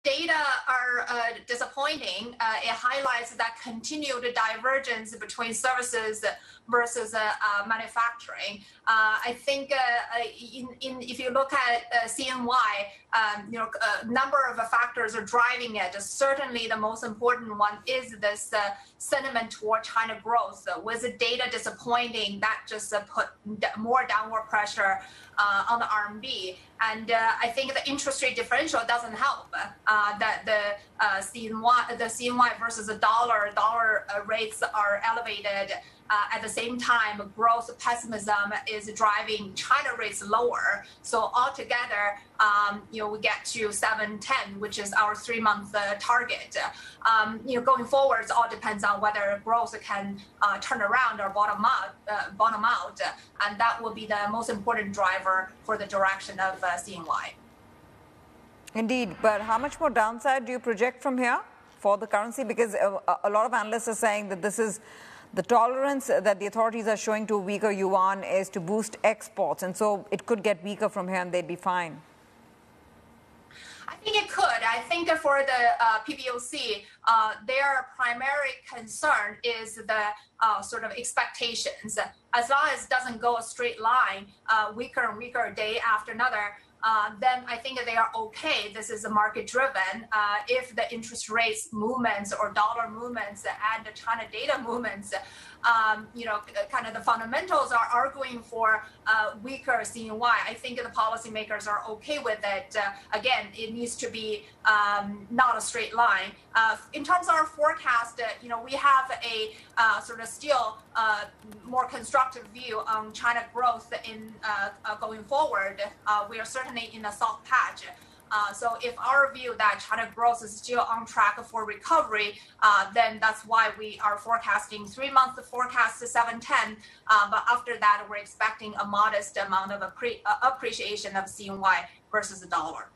data are disappointing. It highlights that continued divergence between services versus manufacturing. I think if you look at CNY, a number of factors are driving it. Certainly, the most important one is this sentiment toward China growth. With the data disappointing, that just put more downward pressure on the RMB. And I think the interest rate differential doesn't help. That the CNY versus the dollar rates are elevated. At the same time, growth pessimism is driving China rates lower. So altogether, we get to 710, which is our 3-month target. Going forward, it all depends on whether growth can turn around or bottom out, and that will be the most important driver for the direction of CNY. Indeed, but how much more downside do you project from here for the currency? Because a lot of analysts are saying that this is the tolerance that the authorities are showing to a weaker yuan is to boost exports, and so it could get weaker from here and they'd be fine. I think it could. I think for the PBOC, their primary concern is the sort of expectations. As long as it doesn't go a straight line, weaker and weaker day after another, then I think they are okay. This is market driven. If the interest rates movements or dollar movements and the China data movements, kind of the fundamentals are arguing for weaker CNY. I think the policymakers are okay with it. Again, it needs to be not a straight line. In terms of our forecast, we have a sort of still more constructive view on China growth in going forward. We are certainly in a soft patch. So if our view that China growth is still on track for recovery, then that's why we are forecasting 3-month forecast to 710. But after that, we're expecting a modest amount of appreciation of CNY versus the dollar.